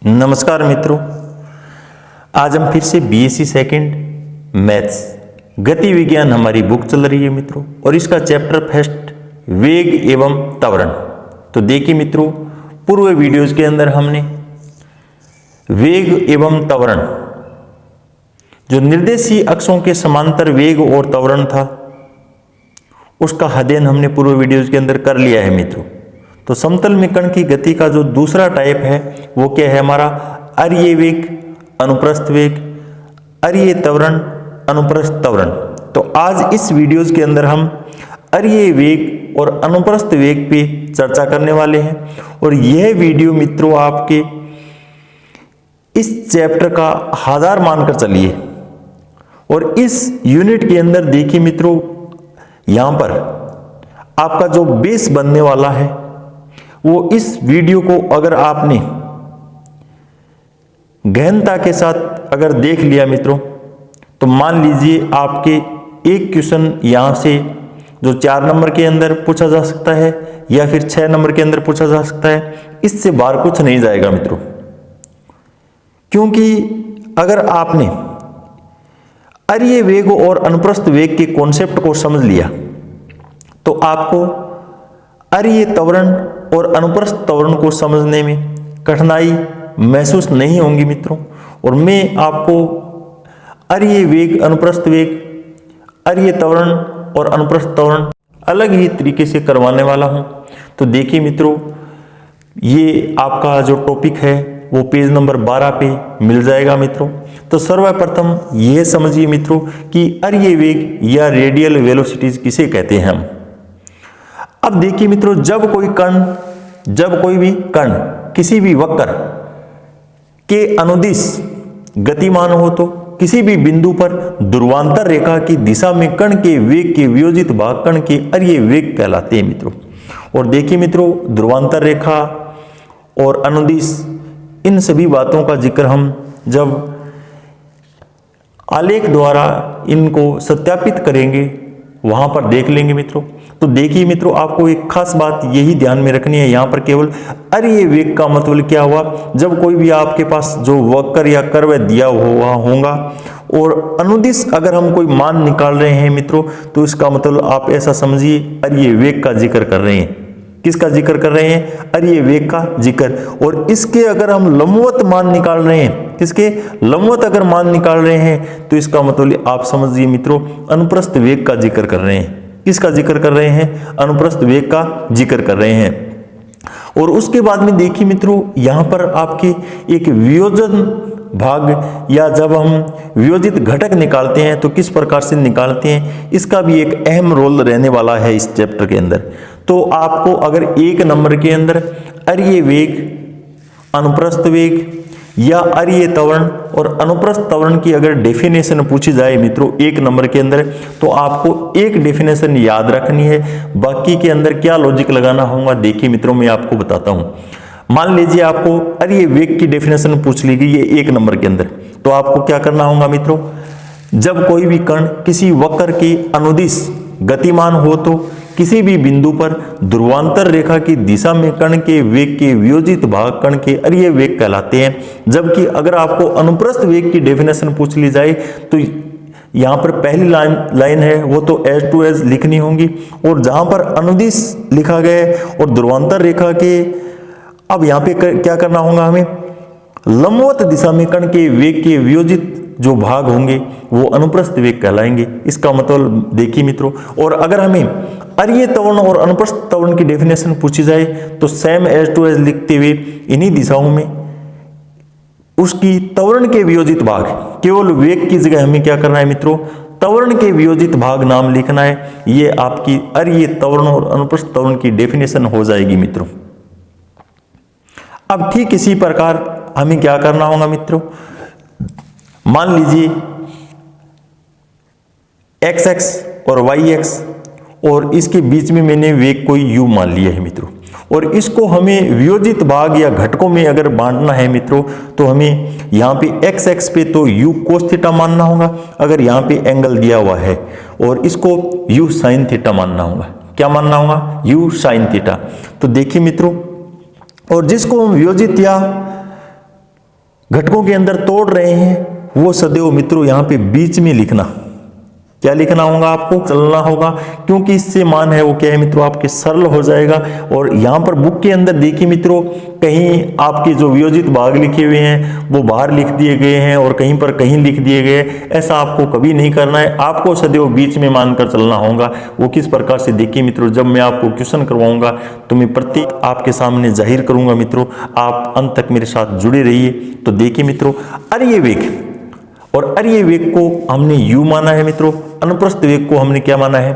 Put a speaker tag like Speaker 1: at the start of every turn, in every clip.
Speaker 1: नमस्कार मित्रों, आज हम फिर से बीएससी सेकंड मैथ्स गति विज्ञान हमारी बुक चल रही है मित्रों, और इसका चैप्टर फर्स्ट वेग एवं त्वरण। तो देखिए मित्रों, पूर्व वीडियोज के अंदर हमने वेग एवं त्वरण, जो निर्देशीय अक्षों के समांतर वेग और त्वरण था, उसका अध्ययन हमने पूर्व वीडियोज के अंदर कर लिया है मित्रों। तो समतल में कण की गति का जो दूसरा टाइप है वो क्या है हमारा, अरीय वेग, अनुप्रस्थ वेग, अरीय त्वरण, अनुप्रस्थ त्वरण। तो आज इस वीडियोज के अंदर हम अरीय वेग और अनुप्रस्थ वेग पे चर्चा करने वाले हैं, और यह वीडियो मित्रों आपके इस चैप्टर का आधार मानकर चलिए। और इस यूनिट के अंदर देखिए मित्रों, यहां पर आपका जो बेस बनने वाला है वो इस वीडियो को अगर आपने गहनता के साथ अगर देख लिया मित्रों, तो मान लीजिए आपके एक क्वेश्चन यहां से जो 4 नंबर के अंदर पूछा जा सकता है या फिर 6 नंबर के अंदर पूछा जा सकता है, इससे बाहर कुछ नहीं जाएगा मित्रों। क्योंकि अगर आपने अरीय वेग और अनुप्रस्थ वेग के कॉन्सेप्ट को समझ लिया तो आपको अरीय त्वरण और अनुप्रस्थ त्वरण को समझने में कठिनाई महसूस नहीं होंगी मित्रों। और मैं आपको अरीय वेग, अनुप्रस्थ वेग, अरीय त्वरण और अनुप्रस्थ त्वरण अलग ही तरीके से करवाने वाला हूं। तो देखिए मित्रों, ये आपका जो टॉपिक है वो पेज नंबर 12 पे मिल जाएगा मित्रों। तो सर्वप्रथम यह समझिए मित्रों कि अरीय वेग या रेडियल वेलोसिटीज किसे कहते हैं हम। अब देखिए मित्रों, जब कोई भी कण किसी भी वक्र के अनुदिश गतिमान हो तो किसी भी बिंदु पर ध्रुवांतर रेखा की दिशा में कण के वेग के वियोजित भाग कण के अरीय वेग कहलाते हैं मित्रों। और देखिए मित्रों, ध्रुवांतर रेखा और अनुदिश, इन सभी बातों का जिक्र हम जब आलेख द्वारा इनको सत्यापित करेंगे वहां पर देख लेंगे मित्रों। तो देखिए मित्रों, आपको एक खास बात यही ध्यान में रखनी है, यहां पर केवल अरीय वेग का मतलब क्या हुआ, जब कोई भी आपके पास जो वक्र या कर्व दिया हुआ होगा और अनुदिश अगर हम कोई मान निकाल रहे हैं मित्रों, तो इसका मतलब आप ऐसा समझिए अरीय वेग का जिक्र कर रहे हैं। किसका जिक्र कर रहे हैं? अरीय वेग का जिक्र। और इसके अगर हम लंबवत मान निकाल रहे हैं, किसके लंबवत अगर मान निकाल रहे हैं, तो इसका मतलब आप समझिए मित्रों अनुप्रस्थ वेग का जिक्र कर रहे हैं। किसका जिक्र कर रहे हैं? अनुप्रस्थ वेग का जिक्र कर रहे हैं। और उसके बाद में देखिए मित्रों, यहां पर आपके एक वियोजन भाग, या जब हम वियोजित घटक निकालते हैं तो किस प्रकार से निकालते हैं, इसका भी एक अहम रोल रहने वाला है इस चैप्टर के अंदर। तो आपको अगर 1 नंबर के अंदर अरीय वेग, अनुप्रस्थ वेग या अरीय त्वरण और अनुप्रस्थ त्वरण की अगर डेफिनेशन पूछी जाए मित्रों 1 नंबर के अंदर, तो आपको एक डेफिनेशन याद रखनी है, बाकी के अंदर क्या लॉजिक लगाना होगा देखिए मित्रों मैं आपको बताता हूं। मान लीजिए आपको अरीय वेग की डेफिनेशन पूछ ली गई है 1 नंबर के अंदर, तो आपको क्या करना होगा मित्रों, जब कोई भी कण किसी वक्र के अनुदिश गतिमान हो तो किसी भी बिंदु पर ध्रुवांतर रेखा की दिशा में कण के वेग के वियोजित भाग कण के अरीय वेग कहलाते हैं। जबकि अगर आपको अनुप्रस्थ वेग की डेफिनेशन पूछ ली जाए तो यहां पर पहली लाइन है वो तो एज टू एज लिखनी होगी, और जहां पर अनुदिश लिखा गया है और ध्रुवांतर रेखा के, अब यहां पे क्या करना होगा हमें, लंबवत दिशा में कण के वेग के वियोजित जो भाग होंगे वो अनुप्रस्थ वेग कहलाएंगे। इसका मतलब देखिए मित्रों, और अगर हमें अरीय त्वरण और अनुप्रस्थ त्वरण की डेफिनेशन पूछी जाए तो सेम एज टू एज लिखते हुए इन्हीं दिशाओं में उसकी त्वरण के वियोजित भाग, केवल वेग की जगह हमें क्या करना है मित्रों, त्वरण के वियोजित भाग नाम लिखना है। ये आपकी अरीय त्वरण और अनुप्रस्थ त्वरण की डेफिनेशन हो जाएगी मित्रों। अब ठीक इसी प्रकार हमें क्या करना होगा मित्रों, मान लीजिए एक्स एक्स और वाई एक्स, और इसके बीच में मैंने वेग कोई यू मान लिया है मित्रों, और इसको हमें वियोजित भाग या घटकों में अगर बांटना है मित्रों, तो हमें यहाँ पे एक्स एक्स पे तो यू कोस थीटा मानना होगा, अगर यहाँ पे एंगल दिया हुआ है, और इसको यू साइन थीटा मानना होगा। क्या मानना होगा? You sine theta. तो देखिए मित्रों, और जिसको हम वियोजित या घटकों के अंदर तोड़ रहे हैं वो सदैव मित्रों यहाँ पे बीच में लिखना। क्या लिखना होगा आपको? चलना होगा, क्योंकि इससे मान है वो क्या है मित्रों आपके सरल हो जाएगा। और यहाँ पर बुक के अंदर देखिए मित्रों, कहीं आपके जो वियोजित भाग लिखे हुए हैं वो बाहर लिख दिए गए हैं और कहीं पर कहीं लिख दिए गए। ऐसा आपको कभी नहीं करना है, आपको सदैव बीच में मानकर चलना होगा। वो किस प्रकार से देखिए मित्रों, जब मैं आपको क्वेश्चन करवाऊंगा तो मैं प्रत्येक आपके सामने जाहिर करूंगा मित्रों, आप अंत तक मेरे साथ जुड़े रहिए। तो देखिए मित्रों, अर्य वेग और अर्य वेग को हमने u माना है मित्रों, अनुप्रस्थ वेग को हमने क्या माना है?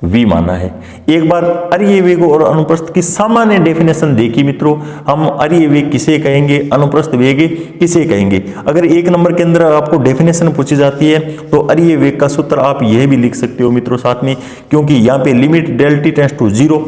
Speaker 1: v माना है। एक बार अर्य वेग और अनुप्रस्थ की सामान्य डेफिनेशन देखी मित्रों, हम अर्य वेग किसे कहेंगे, अनुप्रस्थ वेग किसे कहेंगे। अगर 1 नंबर के अंदर आपको डेफिनेशन पूछी जाती है तो अर्य वेग का सूत्र आप यह भी लिख सकते हो मित्रों साथ में, क्योंकि यहाँ पे limit del t tends to 0,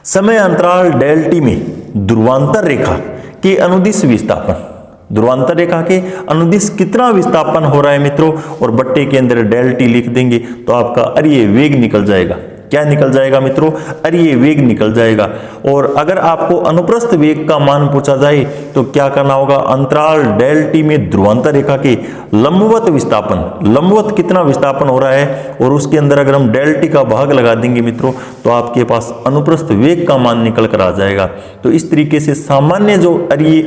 Speaker 1: समय अंतराल डेल टी में ध्रुवांतर रेखा के अनुदिश विस्थापन, ध्रुवांतर रेखा के अनुदिश कितना विस्थापन हो रहा है मित्रों, और बट्टे के अंदर डेल टी लिख देंगे तो आपका अर्य वेग निकल जाएगा। क्या निकल जाएगा मित्रों? अर्य वेग निकल जाएगा। और अगर आपको अनुप्रस्थ वेग का मान पूछा जाए तो क्या करना होगा? अंतराल डेल टी में ध्रुवांतर रेखा के लंबवत विस्थापन, लंबवत कितना विस्थापन हो रहा है, और उसके अंदर अगर हम डेल टी का भाग लगा देंगे मित्रों तो आपके पास अनुप्रस्थ वेग का मान निकल कर आ जाएगा। तो इस तरीके से सामान्य जो अर्य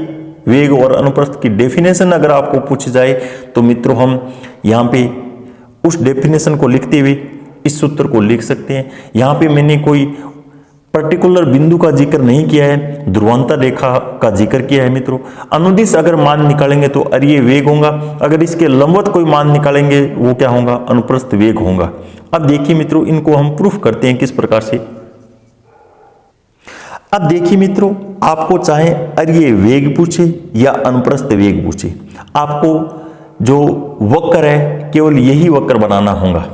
Speaker 1: वेग और अनुप्रस्थ की डेफिनेशन अगर आपको पूछी जाए तो मित्रों हम यहाँ पे उस डेफिनेशन को लिखते हुए इस सूत्र को लिख सकते हैं। यहाँ पे मैंने कोई पर्टिकुलर बिंदु का जिक्र नहीं किया है, ध्रुवांतर रेखा का जिक्र किया है मित्रों। अनुदिश अगर मान निकालेंगे तो अर्य वेग होगा, अगर इसके लंबवत कोई मान निकालेंगे वो क्या होगा? अनुप्रस्थ वेग होगा। अब देखिए मित्रों, इनको हम प्रूफ करते हैं किस प्रकार से। अब देखिए मित्रों, आपको चाहे अर्य वेग पूछे या अनुप्रस्थ वेग पूछे, आपको जो वक्र है केवल यही वक्र बनाना होगा,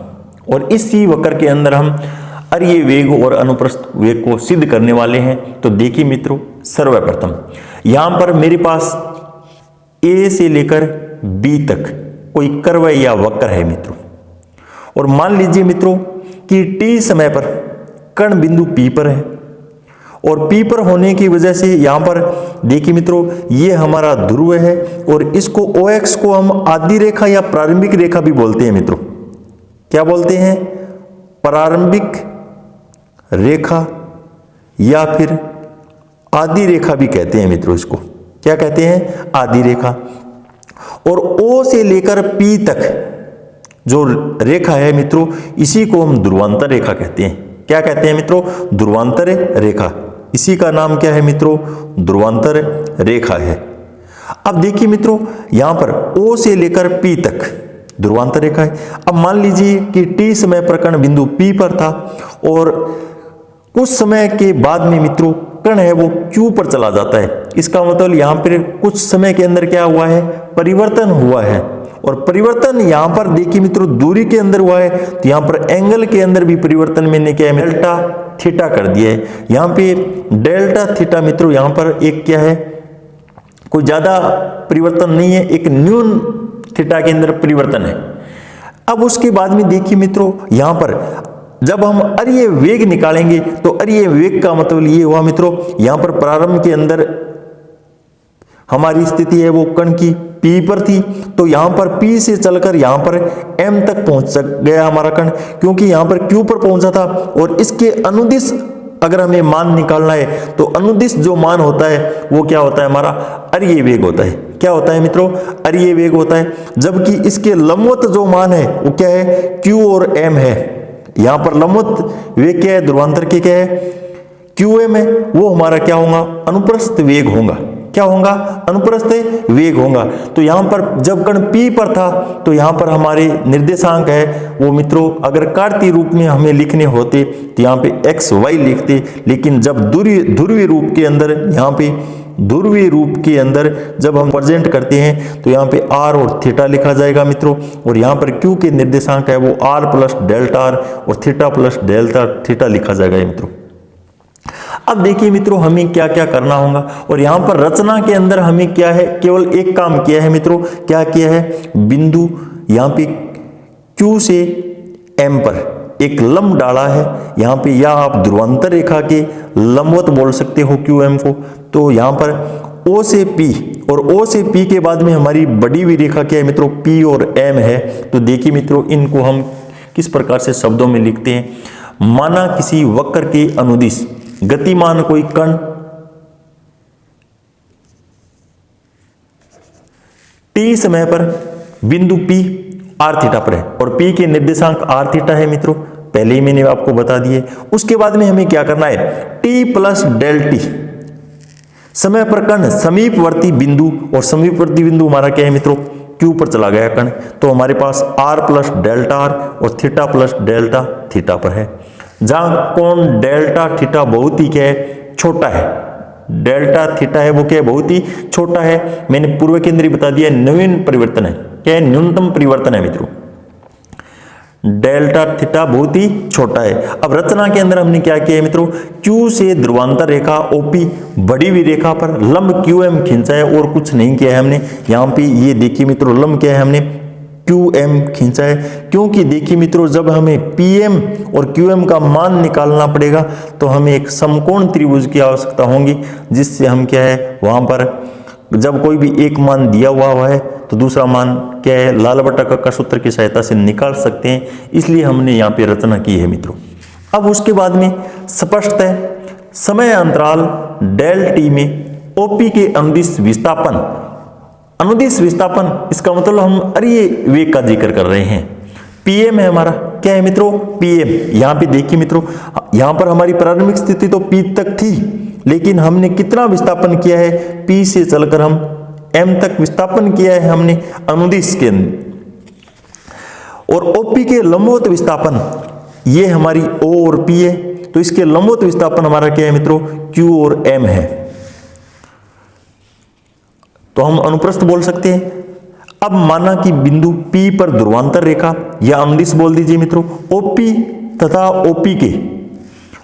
Speaker 1: और इसी वक्र के अंदर हम अर्य वेग और अनुप्रस्थ वेग को सिद्ध करने वाले हैं। तो देखिए मित्रों, सर्वप्रथम यहां पर मेरे पास ए से लेकर बी तक कोई कर्व या वक्र है मित्रों, और मान लीजिए मित्रों कि टी समय पर कण बिंदु पी पर है, और पी पर होने की वजह से यहां पर देखिए मित्रों ये हमारा ध्रुव है, और इसको OX को हम आदि रेखा या प्रारंभिक रेखा भी बोलते हैं मित्रों। क्या बोलते हैं? प्रारंभिक रेखा या फिर आदि रेखा भी कहते हैं मित्रों। इसको क्या कहते हैं? आदि रेखा। और O से लेकर P तक जो रेखा है मित्रों, इसी को हम ध्रुवांतर रेखा कहते हैं। क्या कहते हैं मित्रों? ध्रुवांतर रेखा। इसी का नाम क्या है मित्रों? ध्रुवांतर रेखा है। अब देखिए मित्रों, यहां पर O से लेकर P तक ध्रुवांतर रेखा है। अब मान लीजिए कि T समय पर कण बिंदु P पर था, और कुछ समय के बाद में मित्रों कण है वो Q पर चला जाता है। इसका मतलब यहां पर कुछ समय के अंदर क्या हुआ है? परिवर्तन हुआ है। और परिवर्तन यहां पर देखिए मित्रों दूरी के अंदर हुआ है, तो यहां पर एंगल के अंदर भी परिवर्तन मैंने क्या है? डेल्टा थीटा कर दिया है। यहां पे डेल्टा थीटा मित्रों यहां पर एक क्या है? कोई ज्यादा परिवर्तन नहीं है, एक न्यून थीटा के अंदर परिवर्तन है। अब उसके बाद में देखिए मित्रों, यहां पर जब हम अर्य वेग निकालेंगे तो अर्य वेग का मतलब ये हुआ मित्रों, यहां पर प्रारंभ के अंदर हमारी स्थिति है वो कण की P पर थी, तो यहां पर P से चलकर यहां पर M तक पहुंच गया हमारा कण, क्योंकि यहां पर Q पर पहुंचा था। और इसके अनुदिश अगर हमें मान निकालना है तो अनुदिश जो मान होता है वो क्या होता है? हमारा अर्य वेग होता है। क्या होता है मित्रों? अर्य वेग होता है। जबकि इसके लंबवत जो मान है वो क्या है? Q और M है। यहां पर लंबवत वेग क्या है? ध्रुवांतर के क्या है? QM है। वो हमारा क्या होगा? अनुप्रस्थ वेग होगा। क्या होगा? अनुप्रस्थ वेग होगा। तो यहां पर जब कण P पर था तो यहां पर हमारे निर्देशांक है वो मित्रों अगर कार्तीय रूप में हमें लिखने होते तो यहां पे x y लिखते, लेकिन जब ध्रुवीय रूप के अंदर यहां पे ध्रुवीय रूप के अंदर जब हम प्रेजेंट करते हैं तो यहाँ पे r और थीटा लिखा जाएगा मित्रों, और यहाँ पर q के निर्देशांक है वो r प्लस डेल्टा r और थीटा प्लस डेल्टा थीटा लिखा जाएगा मित्रों। अब देखिए मित्रों हमें क्या क्या करना होगा, और यहाँ पर रचना के अंदर हमें क्या है? केवल एक काम किया है मित्रों। क्या किया है? बिंदु यहाँ पे Q से M पर एक लंब डाला है यहाँ पे, या आप ध्रुवांतर रेखा के लंबवत बोल सकते हो QM को। तो यहाँ पर O से P और O से P के बाद में हमारी बढ़ी हुई रेखा क्या है मित्रों, P और M है। तो देखिए मित्रों, इनको हम किस प्रकार से शब्दों में लिखते हैं। माना किसी वक्र के अनुदिश गतिमान कोई कण T समय पर बिंदु P r थीटा पर है और P के निर्देशांक r थीटा है मित्रों, पहले ही मैंने आपको बता दिए। उसके बाद में हमें क्या करना है, T प्लस डेल T समय पर कण समीपवर्ती बिंदु, और समीपवर्ती बिंदु हमारा क्या है मित्रों, Q पर चला गया कण, तो हमारे पास r प्लस डेल्टा r और थीटा प्लस डेल्टा थीटा पर है। जहां कोण डेल्टा थीटा बहुत ही क्या है, छोटा है, डेल्टा थीटा है वो क्या है, बहुत ही छोटा है। मैंने पूर्व केंद्रीय बता दिया, न्यून परिवर्तन है, क्या है, न्यूनतम परिवर्तन है मित्रों, डेल्टा थीटा बहुत ही छोटा है। अब रचना के अंदर हमने क्या किया है मित्रों, Q से ध्रुवांतर रेखा OP बड़ी हुई रेखा पर लंब QM खींचा है और कुछ नहीं किया है हमने। यहाँ पे ये देखिए मित्रों, लंब क्या है, हमने QM खींचा है, क्योंकि देखिए मित्रों, जब हमें PM और QM का मान निकालना पड़ेगा तो हमें एक समकोण त्रिभुज की आवश्यकता होगी, जिससे हम क्या है, वहां पर जब कोई भी एक मान दिया हुआ है तो दूसरा मान क्या है, लाल बटा कक्का सूत्र की सहायता से निकाल सकते हैं, इसलिए हमने यहाँ पे रचना की है मित्रों। अब उसके बाद में स्पष्ट है, समय अंतराल डेल T में OP के अनुदिश विस्थापन, अनुदिश विस्थापन इसका मतलब हम अरीय वेग का जिक्र कर रहे हैं। PM है हमारा, क्या है मित्रों, PM। यहाँ पे देखिए मित्रों, यहाँ पर हमारी प्रारंभिक स्थिति तो P तक थी, लेकिन हमने कितना विस्थापन किया है, P से चलकर हम M तक विस्थापन किया है हमने अनुदिश के अंदर। और OP के लंबवत विस्थापन, ये हमारी O और P है, तो इसके लंबवत विस्थापन हमारा क्या है मित्रों, Q और M है। तो हम अनुप्रस्थ बोल सकते हैं। अब माना कि बिंदु P पर ध्रुवांतर रेखा या अनुदिश बोल दीजिए मित्रों, OP तथा OP के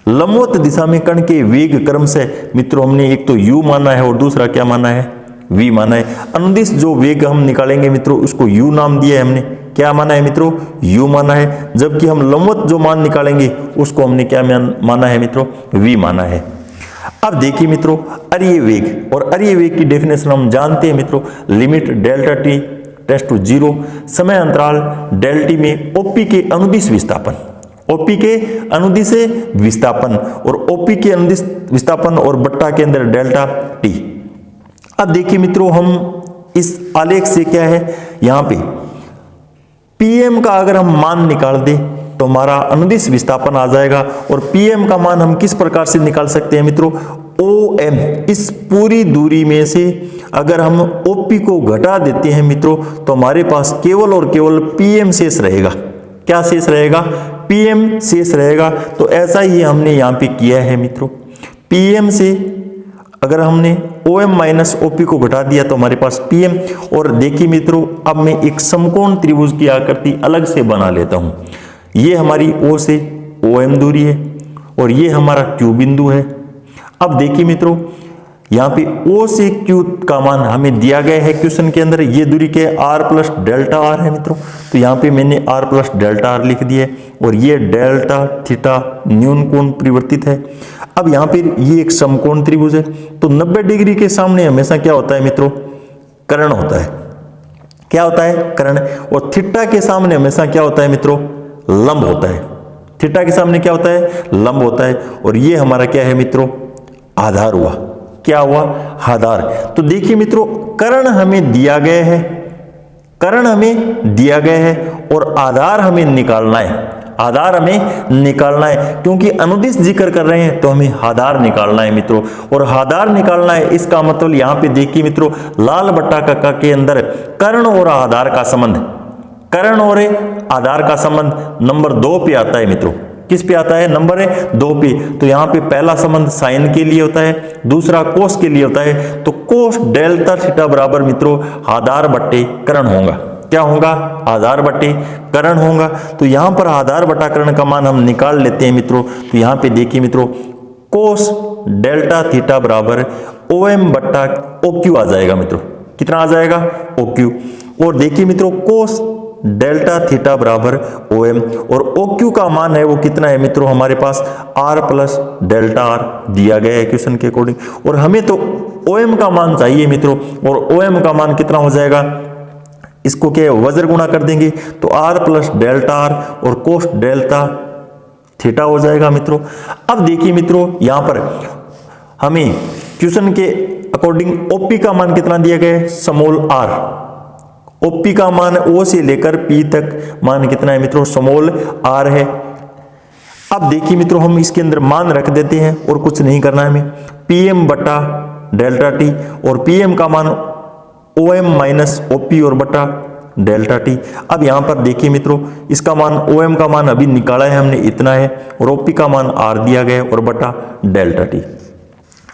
Speaker 1: लंबवत दिशा में कण के वेग क्रम से मित्रों हमने एक तो u माना है और दूसरा क्या माना है, v माना है। अनुदिश जो वेग हम निकालेंगे मित्रों, उसको u नाम दिया है हमने, क्या माना है मित्रों, u माना है। जबकि हम लंबवत जो मान निकालेंगे उसको हमने क्या माना है मित्रों, v माना है। अब देखिए मित्रों, अरीय वेग, और अरीय वेग की डेफिनेशन हम जानते हैं मित्रों, limit delta t tends to 0, समय अंतराल डेल T में OP के अनुदिश विस्थापन, OP के अनुदिश विस्थापन और OP के अनुदिश विस्थापन और बट्टा के अंदर डेल्टा T। अब देखिए मित्रों, हम इस आलेख से क्या है, यहाँ पे PM का अगर हम मान निकाल दें तो हमारा अनुदिश विस्थापन आ जाएगा। और PM का मान हम किस प्रकार से निकाल सकते हैं मित्रों, OM, इस पूरी दूरी में से अगर हम OP को घटा देते हैं मित्रों, तो हमारे पास केवल और केवल PM शेष रहेगा। क्या शेष रहेगा, PM शेष रहेगा। तो ऐसा ही हमने यहाँ पे किया है मित्रों, PM से अगर हमने OM माइनस OP को घटा दिया तो हमारे पास PM। और देखिए मित्रों, अब मैं एक समकोण त्रिभुज की आकृति अलग से बना लेता हूं। ये हमारी O से OM दूरी है और ये हमारा Q बिंदु है। अब देखिए मित्रों, यहाँ पे O से Q का मान हमें दिया गया है क्वेश्चन के अंदर, ये दूरी के R प्लस डेल्टा R है मित्रों, तो यहाँ पे मैंने R प्लस डेल्टा R लिख दिया है। और ये डेल्टा थीटा न्यून कोण परिवर्तित है। अब यहाँ पे ये एक समकोण त्रिभुज है, तो 90 डिग्री के सामने हमेशा क्या होता है मित्रों, कर्ण होता है। क्या होता है, कर्ण। और थीटा के सामने हमेशा क्या होता है मित्रों, लंब होता है। थीटा के सामने क्या होता है, लंब होता है। और ये हमारा क्या है मित्रों, आधार हुआ। क्या हुआ, आधार। तो देखिए मित्रों, कर्ण हमें दिया गया है, कर्ण हमें दिया गया है और आधार हमें निकालना है, आधार हमें निकालना है। क्योंकि अनुदिश जिक्र कर रहे हैं तो हमें आधार निकालना है मित्रों। और आधार निकालना है, इसका मतलब यहाँ पे देखिए मित्रों, लाल बट्टा कक्का के अंदर कर्ण और आधार का संबंध, कर्ण और आधार का संबंध नंबर 2 पे आता है मित्रों। किस पे आता है, नंबर 2 पे। तो यहाँ पे पहला संबंध साइन के लिए होता है, दूसरा कोस के लिए होता है। तो कोस डेल्टा थीटा बराबर मित्रों आधार बट्टे कर्ण होगा। क्या होगा, आधार बट्टे कर्ण होगा। तो यहाँ पर आधार बटा कर्ण का मान हम निकाल लेते हैं मित्रों। तो यहाँ पे देखिए मित्रों, कोस डेल्टा थीटा बराबर OM बट्टा OQ आ जाएगा मित्रों। कितना आ जाएगा, OQ। और देखिए मित्रों, कोस डेल्टा थीटा बराबर OM और OQ का मान है वो कितना है मित्रों, हमारे पास R प्लस डेल्टा R दिया गया है क्वेश्चन के अकॉर्डिंग। और हमें तो OM का मान चाहिए मित्रों, और OM का मान कितना हो जाएगा, इसको क्या वज्र गुणा कर देंगे तो r प्लस डेल्टा आर और कोस डेल्टा थीटा हो जाएगा मित्रों। अब देखिए मित्रों, यहां पर हमें क्वेश्चन के अकॉर्डिंग OP का मान कितना दिया गया है, स्मॉल r। OP का मान O से लेकर P तक मान कितना है मित्रों, स्मॉल r है। अब देखिए मित्रों, हम इसके अंदर मान रख देते हैं और कुछ नहीं करना है हमें, PM बटा डेल्टा टी, और PM का मान OM माइनस OP और बटा डेल्टा टी। अब यहां पर देखिए मित्रों, इसका मान OM का मान अभी निकाला है हमने, इतना है, और OP का मान R दिया गया है और बटा डेल्टा टी।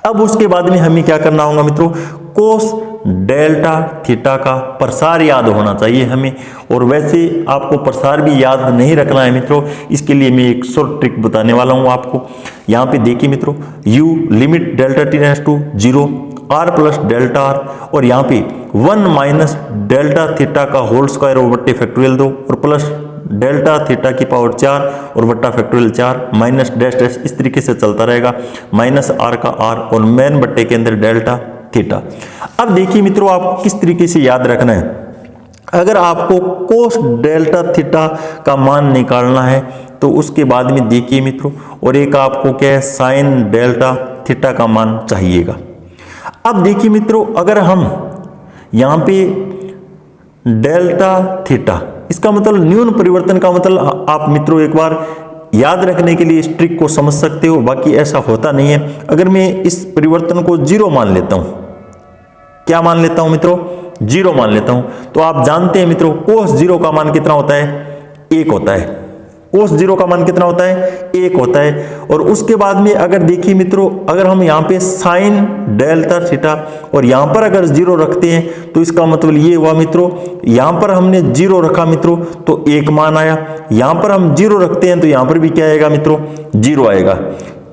Speaker 1: अब उसके बाद में हमें क्या करना होगा मित्रों, कोस डेल्टा थीटा का प्रसार याद होना चाहिए हमें, और वैसे आपको प्रसार भी याद नहीं रखना है मित्रों। इसके लिए मैं एक शॉर्ट ट्रिक बताने वाला हूं आपको। यहां पे देखिए मित्रों, u limit delta t tends to 0 r plus delta r, और यहाँ पे 1 माइनस डेल्टा थीटा का होल स्क्वायर और बट्टे फैक्टोरियल 2 और प्लस डेल्टा थीटा की पावर 4 और बट्टा फैक्टोरियल 4 माइनस डैश डैश, इस तरीके से चलता रहेगा, माइनस r का r और मेन बट्टे के अंदर डेल्टा थीटा। अब देखिए मित्रों, आपको किस तरीके से याद रखना है। अगर आपको कोस डेल्टा थीटा का मान निकालना है तो उसके बाद में देखिए मित्रों, और एक आपको क्या है, साइन डेल्टा थीटा का मान चाहिएगा। अब देखिए मित्रों, अगर हम यहां पे डेल्टा थीटा, इसका मतलब न्यून परिवर्तन का मतलब आप मित्रों एक बार याद रखने के लिए इस ट्रिक को समझ सकते हो, बाकी ऐसा होता नहीं है। अगर मैं इस परिवर्तन को 0 मान लेता हूं, क्या मान लेता हूं मित्रों, 0 मान लेता हूं, तो आप जानते हैं मित्रों, कोस 0 का मान कितना होता है, 1 होता है। कोस 0 का मान कितना होता है, 1 होता है। और उसके बाद में अगर देखिए मित्रों, अगर हम यहाँ पे साइन डेल्टा थीटा और यहाँ पर अगर 0 रखते हैं तो इसका मतलब ये हुआ मित्रों, यहाँ पर हमने 0 रखा मित्रों तो 1 मान आया, यहाँ पर हम 0 रखते हैं तो यहाँ पर भी क्या आएगा मित्रों, 0 आएगा।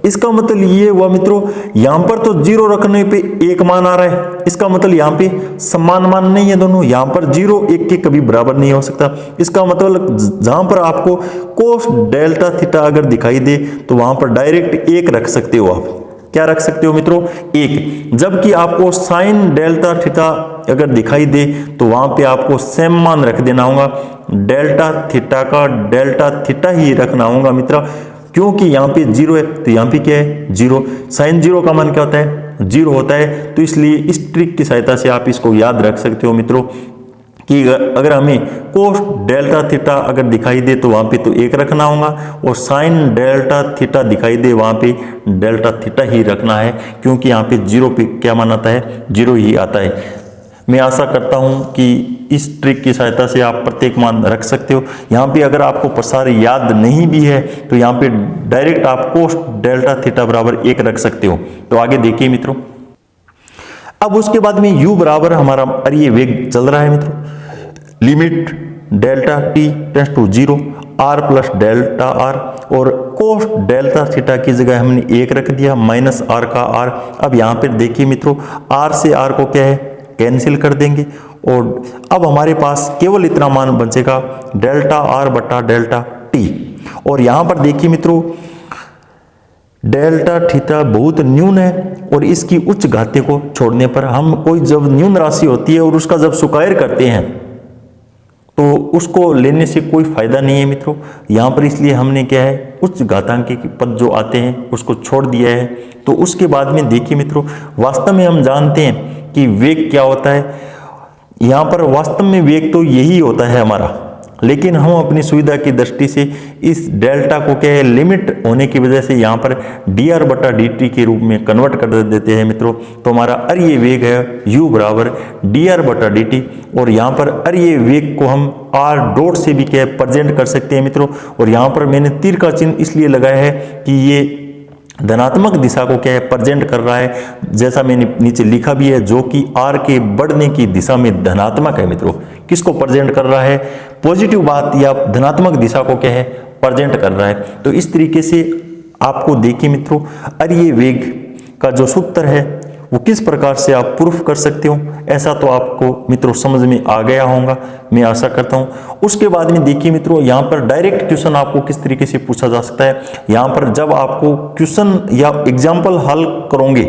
Speaker 1: इसका मतलब ये हुआ मित्रों, यहां पर तो 0 रखने पे 1 मान आ रहा है, इसका मतलब यहां पे समान मान नहीं है दोनों, यहां पर 0 1 के कभी बराबर नहीं हो सकता। इसका मतलब जहां पर आपको कोस डेल्टा थीटा अगर दिखाई दे तो वहां पर डायरेक्ट 1 रख सकते हो आप। क्या रख सकते हो मित्रों, 1। जबकि आपको साइन डेल्टा थीटा अगर दिखाई दे तो वहां पे आपको सेम मान रख देना होगा, डेल्टा थीटा का डेल्टा थीटा ही रखना होगा मित्रों, क्योंकि यहाँ पे 0 है तो यहाँ पे क्या है, 0। साइन 0 का मान क्या होता है, 0 होता है। तो इसलिए इस ट्रिक की सहायता से आप इसको याद रख सकते हो मित्रों कि अगर हमें कोस डेल्टा थीटा अगर दिखाई दे तो वहाँ पे तो 1 रखना होगा, और साइन डेल्टा थीटा दिखाई दे वहाँ पे डेल्टा थीटा ही रखना है, क्योंकि यहाँ पे 0 पे क्या मान आता है, 0 ही आता है। मैं आशा करता हूं कि इस ट्रिक की सहायता से आप प्रत्येक मान रख सकते हो। यहाँ पे अगर आपको प्रसार याद नहीं भी है तो यहाँ पे डायरेक्ट आप कोस डेल्टा थीटा बराबर 1 रख सकते हो। तो आगे देखिए मित्रों, अब उसके बाद में u बराबर हमारा ये वेग चल रहा है मित्रों, limit delta t tends to 0 r plus delta r, और कोस डेल्टा थीटा की जगह हमने 1 रख दिया, माइनस r का r। अब यहाँ पर देखिए मित्रों, r से r को क्या है, कैंसिल कर देंगे, और अब हमारे पास केवल इतना मान बचेगा, डेल्टा आर बटा डेल्टा टी। और यहां पर देखिए मित्रों, डेल्टा थीटा बहुत न्यून है, और इसकी उच्च घातीय को छोड़ने पर हम कोई जब न्यून राशि होती है और उसका जब स्क्वायर करते हैं तो उसको लेने से कोई फायदा नहीं है मित्रों। यहाँ पर इसलिए हमने क्या है, उच्च घातांक के पद जो आते हैं उसको छोड़ दिया है। तो उसके बाद में देखिए मित्रों, वास्तव में हम जानते हैं कि वेग क्या होता है। यहाँ पर वास्तव में वेग तो यही होता है हमारा, लेकिन हम अपनी सुविधा की दृष्टि से इस डेल्टा को क्या है, लिमिट होने की वजह से यहाँ पर dr बटा dt के रूप में कन्वर्ट कर देते हैं मित्रों। तो हमारा ये वेग है u बराबर dr बटा dt, और यहाँ पर ये वेग को हम r डॉट से भी क्या प्रेजेंट कर सकते हैं मित्रों। और यहाँ पर मैंने तीर का चिन्ह इसलिए लगाया है कि ये धनात्मक दिशा को क्या है, प्रेजेंट कर रहा है, जैसा मैंने नीचे लिखा भी है, जो कि r के बढ़ने की दिशा में धनात्मक है मित्रों। किसको प्रेजेंट कर रहा है, पॉजिटिव बात या धनात्मक दिशा को क्या है, प्रेजेंट कर रहा है। तो इस तरीके से आपको देखिए मित्रों, ये वेग का जो सूत्र है वो किस प्रकार से आप प्रूफ कर सकते हो, ऐसा तो आपको मित्रों समझ में आ गया होगा, मैं आशा करता हूं। उसके बाद में देखिए मित्रों, यहाँ पर डायरेक्ट क्वेश्चन आपको किस तरीके से पूछा जा सकता है। यहाँ पर जब आपको क्वेश्चन या एग्जाम्पल हल करोगे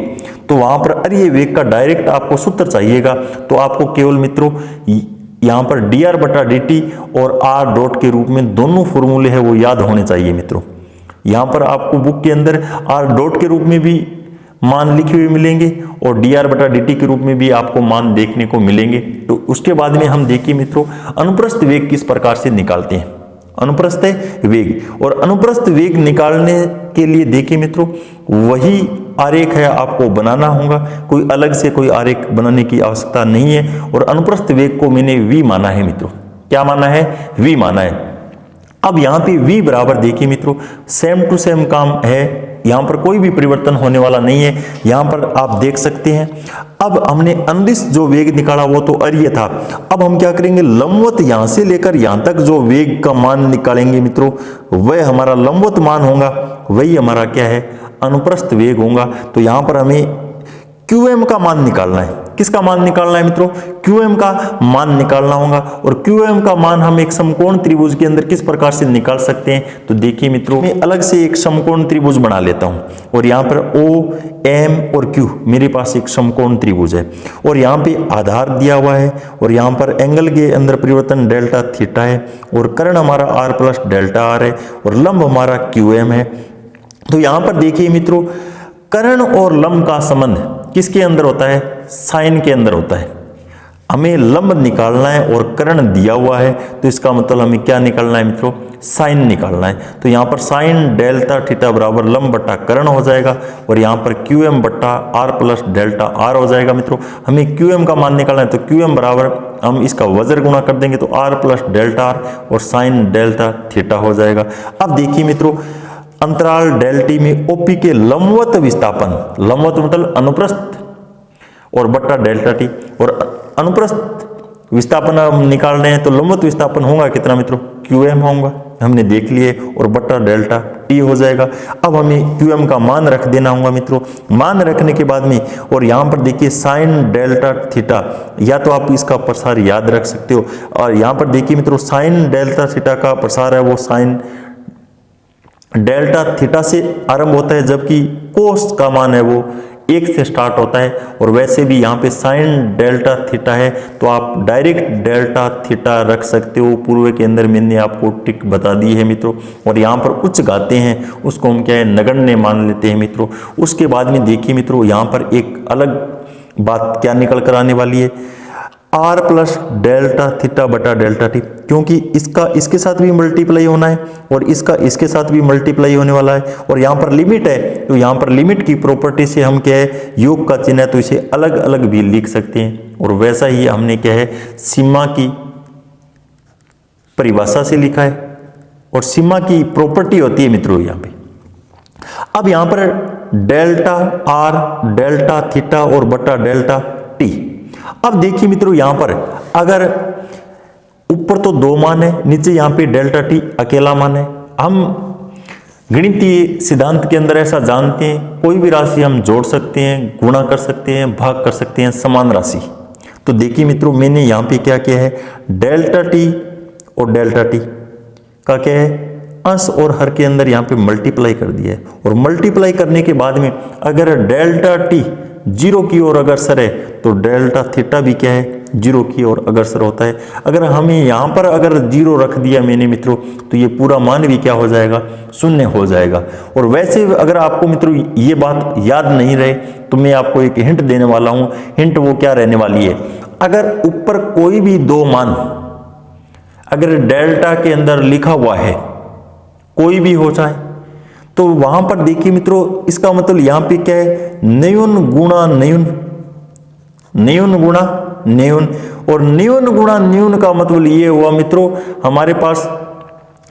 Speaker 1: तो वहां पर अरिय वेग का डायरेक्ट आपको सूत्र चाहिएगा, तो आपको केवल मित्रों यहाँ पर dr बटा dt और r डॉट के रूप में दोनों फॉर्मूले है वो याद होने चाहिए मित्रों। यहाँ पर आपको बुक के अंदर r डॉट के रूप में भी मान लिखे हुए मिलेंगे और dr बटा dt के रूप में भी आपको मान देखने को मिलेंगे। तो उसके बाद में हम देखिए मित्रों अनुप्रस्थ वेग किस प्रकार से निकालते हैं। अनुप्रस्थ वेग, और अनुप्रस्थ वेग निकालने के लिए देखिए मित्रों वही आरेख है आपको बनाना होगा, कोई अलग से कोई आरेख बनाने की आवश्यकता नहीं है। और अनुप्रस्थ वेग को मैंने v माना है मित्रों, क्या माना है, v माना है। अब यहाँ पे v बराबर देखिए मित्रों सेम टू सेम काम है, यहाँ पर कोई भी परिवर्तन होने वाला नहीं है। यहाँ पर आप देख सकते हैं अब हमने अनदिश जो वेग निकाला वो तो अरिय था, अब हम क्या करेंगे लंबवत यहाँ से लेकर यहाँ तक जो वेग का मान निकालेंगे मित्रों वह हमारा लंबवत मान होगा, वही हमारा क्या है अनुप्रस्थ वेग होगा। तो यहाँ पर हमें QM का मान निकालना है, किसका मान निकालना है मित्रों, QM का मान निकालना होगा। और QM का मान हम एक समकोण त्रिभुज के अंदर किस प्रकार से निकाल सकते हैं, तो देखिए मित्रों मैं अलग से एक समकोण त्रिभुज बना लेता हूं और यहाँ पर O M और Q मेरे पास एक समकोण त्रिभुज है और यहाँ पे आधार दिया हुआ है और यहाँ पर एंगल के अंदर परिवर्तन डेल्टा थीटा है और कर्ण हमारा r प्लस डेल्टा r है और लंब हमारा QM है। तो यहाँ पर देखिए मित्रों कर्ण और लंब का संबंध किसके अंदर होता है, साइन के अंदर होता है। हमें लंब निकालना है और कर्ण दिया हुआ है, तो इसका मतलब हमें क्या निकालना है मित्रों, साइन निकालना है। तो यहाँ पर साइन डेल्टा थीटा बराबर लंब बट्टा कर्ण हो जाएगा और यहाँ पर QM बट्टा r प्लस डेल्टा r हो जाएगा। मित्रों हमें QM का मान निकालना है, तो QM बराबर हम इसका वज्र गुणा कर देंगे तो r प्लस डेल्टा r और साइन डेल्टा थीटा हो जाएगा। अब देखिए मित्रों अंतराल डेल टी में OP के लंबवत विस्थापन, लंबवत मतलब अनुप्रस्थ और बट्टा डेल्टा टी, और अनुप्रस्थ विस्थापन हम निकाल रहे हैं तो लंबवत विस्थापन होगा कितना मित्रों, QM होगा, हमने देख लिए, और बट्टा डेल्टा टी हो जाएगा। अब हमें QM का मान रख देना होगा मित्रों। मान रखने के बाद में और यहाँ पर देखिए साइन डेल्टा थीटा, या तो आप इसका प्रसार याद रख सकते हो, और यहाँ पर देखिए मित्रों साइन डेल्टा थीटा का प्रसार है वो साइन डेल्टा थीटा से आरंभ होता है, जबकि कोस का मान है वो 1 से स्टार्ट होता है। और वैसे भी यहाँ पे साइन डेल्टा थीटा है तो आप डायरेक्ट डेल्टा थीटा रख सकते हो, पूर्व के अंदर मैंने आपको टिक बता दी है मित्रों। और यहाँ पर उच्च गाते हैं उसको हम क्या है नगण्य मान लेते हैं मित्रों। उसके बाद में देखिए मित्रों यहाँ पर एक अलग बात क्या निकल कर आने वाली है, r प्लस डेल्टा थीटा बटा डेल्टा टी, क्योंकि इसका इसके साथ भी मल्टीप्लाई होना है और इसका इसके साथ भी मल्टीप्लाई होने वाला है। और यहाँ पर लिमिट है तो यहाँ पर लिमिट की प्रॉपर्टी से हम क्या है योग का चिन्ह है तो इसे अलग अलग भी लिख सकते हैं। और वैसा ही हमने क्या है सीमा की परिभाषा से लिखा है और सीमा की प्रॉपर्टी होती है मित्रों यहाँ पे। अब यहाँ पर डेल्टा r डेल्टा थीटा और बटा डेल्टा टी। अब देखिए मित्रों यहाँ पर अगर ऊपर तो 2 मान है, नीचे यहाँ पे डेल्टा टी अकेला मान है। हम गणितीय सिद्धांत के अंदर ऐसा जानते हैं कोई भी राशि हम जोड़ सकते हैं, गुणा कर सकते हैं, भाग कर सकते हैं समान राशि। तो देखिए मित्रों मैंने यहाँ पे क्या किया है डेल्टा टी और डेल्टा टी का क्या है अंश और हर के अंदर यहाँ पे मल्टीप्लाई कर दिया है। और मल्टीप्लाई करने के बाद में अगर डेल्टा टी 0 की ओर अग्रसर है तो डेल्टा थीटा भी क्या है 0 की ओर अग्रसर होता है। अगर हमें यहाँ पर अगर 0 रख दिया मैंने मित्रों तो ये पूरा मान भी क्या हो जाएगा, शून्य हो जाएगा। और वैसे अगर आपको मित्रों ये बात याद नहीं रहे तो मैं आपको एक हिंट देने वाला हूँ। हिंट वो क्या रहने वाली है, अगर ऊपर कोई भी 2 मान अगर डेल्टा के अंदर लिखा हुआ है कोई भी हो जाए तो वहां पर देखिए मित्रों इसका मतलब यहां पे क्या है न्यून गुणा न्यून, न्यून गुणा न्यून। और न्यून गुणा न्यून का मतलब ये हुआ मित्रों हमारे पास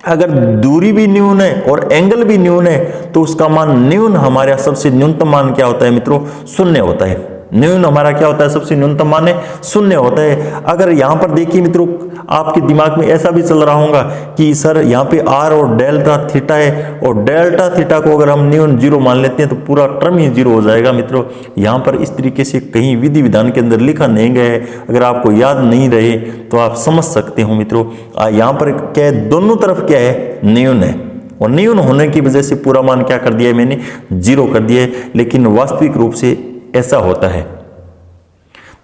Speaker 1: अगर दूरी भी न्यून है और एंगल भी न्यून है तो उसका मान न्यून हमारा सबसे न्यूनतम मान क्या होता है मित्रों, शून्य होता है। न्यून हमारा क्या होता है सबसे न्यूनतम मान है शून्य होता है। अगर यहाँ पर देखिए मित्रों आपके दिमाग में ऐसा भी चल रहा होगा कि सर यहाँ पे r और डेल्टा थीटा है और डेल्टा थीटा को अगर हम न्यून 0 मान लेते हैं तो पूरा टर्म ही 0 हो जाएगा। मित्रों यहाँ पर इस तरीके से कहीं विधि विधान के अंदर लिखा नहीं गया है, अगर आपको याद नहीं रहे तो आप समझ सकते हो मित्रों। यहाँ पर क्या है दोनों तरफ क्या है न्यून है और न्यून होने की वजह से पूरा मान क्या कर दिया है मैंने 0 कर दिया है। लेकिन वास्तविक रूप से ऐसा होता है।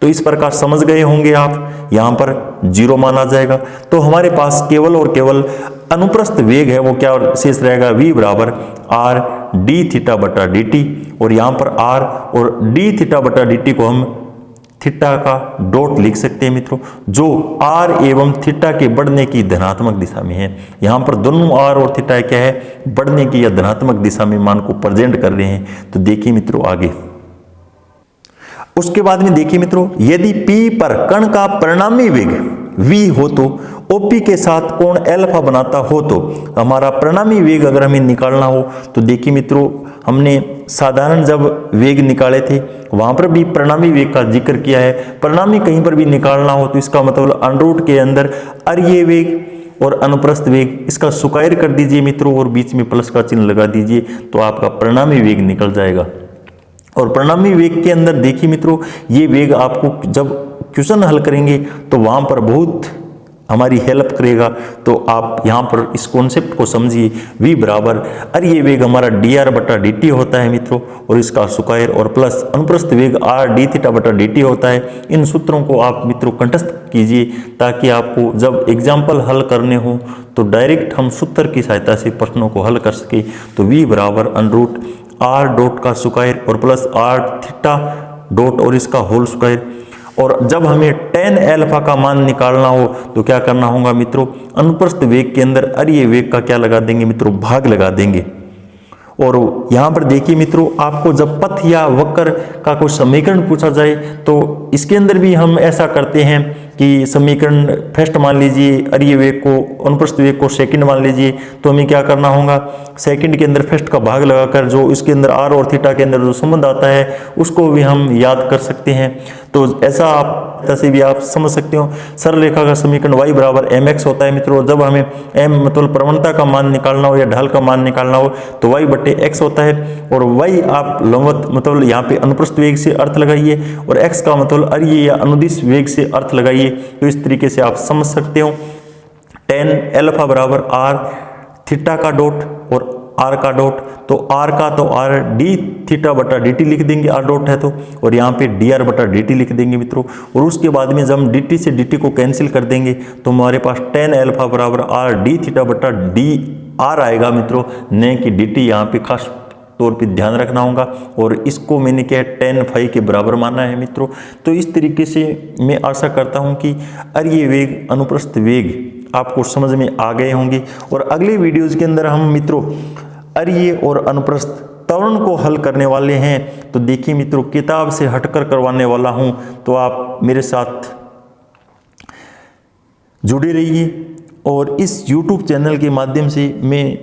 Speaker 1: तो इस प्रकार समझ गए होंगे आप, यहां पर 0 माना जाएगा। तो हमारे पास केवल और केवल अनुप्रस्थ वेग है, वो क्या शेष रहेगा, v बराबर आर डी थीटा बटा डी टी। और यहां पर आर और डी थीटा बटा डी टी को हम थीटा का डॉट लिख सकते हैं मित्रों, जो आर एवं थीटा के बढ़ने की धनात्मक दिशा में है। यहां पर दोनों आर और थीटा क्या है, बढ़ने की या धनात्मक दिशा में मान को प्रेजेंट कर रहे हैं। तो देखिए मित्रों आगे, उसके बाद में देखिए मित्रों, यदि P पर कण का परिणामी वेग v हो तो OP के साथ कोण अल्फा बनाता हो तो हमारा परिणामी वेग अगर हमें निकालना हो तो देखिए मित्रों, हमने साधारण जब वेग निकाले थे वहां पर भी परिणामी वेग का जिक्र किया है। परिणामी कहीं पर भी निकालना हो तो इसका मतलब अंडरूट के अंदर अर्य वेग और अनुप्रस्थ वेग, इसका स्क्वायर कर दीजिए मित्रों और बीच में प्लस का चिन्ह लगा दीजिए, तो आपका परिणामी वेग निकल जाएगा। और परिणामी वेग के अंदर देखिए मित्रों, ये वेग आपको जब क्वेश्चन हल करेंगे तो वहां पर बहुत हमारी हेल्प करेगा। तो आप यहां पर इस कॉन्सेप्ट को समझिए, v बराबर अर्य वेग हमारा dr बटा dt होता है मित्रों, और इसका स्क्वायर और प्लस अनुप्रस्थ वेग r d थीटा बटा dt होता है। इन सूत्रों को आप मित्रों कंठस्थ कीजिए ताकि आपको जब एग्जाम्पल हल करने हो तो डायरेक्ट हम सूत्र की सहायता से प्रश्नों को हल कर सके। तो v बराबर अंडरूट आर डॉट का स्क्वायर और प्लस आर थीटा डॉट और इसका होल स्क्वायर। और जब हमें tan अल्फा का मान निकालना हो तो क्या करना होगा मित्रों, अनुप्रस्थ वेग के अंदर अर्य वेग का क्या लगा देंगे मित्रों, भाग लगा देंगे। और यहां पर देखिए मित्रों, आपको जब पथ या वक्र का कोई समीकरण पूछा जाए तो इसके अंदर भी हम ऐसा करते हैं कि समीकरण फर्स्ट मान लीजिए, अर्य वेग को अनुप्रस्थ वेग को सेकंड मान लीजिए, तो हमें क्या करना होगा, सेकंड के अंदर फर्स्ट का भाग लगाकर जो इसके अंदर आर और थीटा के अंदर जो संबंध आता है उसको भी हम याद कर सकते हैं। तो ऐसा आप ऐसे भी आप समझ सकते हो। सरल रेखा का समीकरण y बराबर mx होता है मित्रों। जब हमें m मतलब प्रवणता का मान निकालना हो या ढाल का मान निकालना हो तो y बटे x होता है। और y आप लंबवत मतलब यहाँ पे अनुप्रस्थ वेग से अर्थ लगाइए और x का मतलब अर्य या अनुदिश वेग से अर्थ लगाइए। तो इस तरीके से आप समझ सकते हो। tan अल्फा बराबर r थीटा का डॉट और r का डॉट, तो r का तो r d थीटा बटा dt लिख देंगे, r डॉट है तो, और यहाँ पे dr बटा dt लिख देंगे मित्रों। और उसके बाद में जब हम dt से dt को कैंसिल कर देंगे तो हमारे पास tan अल्फा बराबर r d थीटा बटा d r आएगा मित्रों, न कि dt। यहाँ पे खास तौर पे ध्यान रखना होगा। और इसको मैंने क्या है tan फाई के बराबर माना है मित्रों। तो इस तरीके से मैं आशा करता हूँ कि अर्य वेग अनुप्रस्थ वेग आपको समझ में आ गए होंगे। और अगले वीडियोज के अंदर हम मित्रों अर्य और अनुप्रस्थ त्वरण को हल करने वाले हैं। तो देखिए मित्रों, किताब से हटकर करवाने वाला हूं, तो आप मेरे साथ जुड़े रहिए। और इस YouTube चैनल के माध्यम से मैं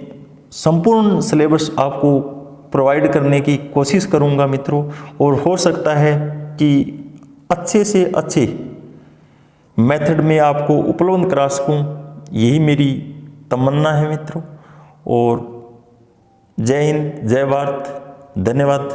Speaker 1: संपूर्ण सिलेबस आपको प्रोवाइड करने की कोशिश करूंगा मित्रों। और हो सकता है कि अच्छे से अच्छे मेथड में आपको उपलब्ध करा सकूं, यही मेरी तमन्ना है मित्रों। और जय हिंद, जय भारत, धन्यवाद।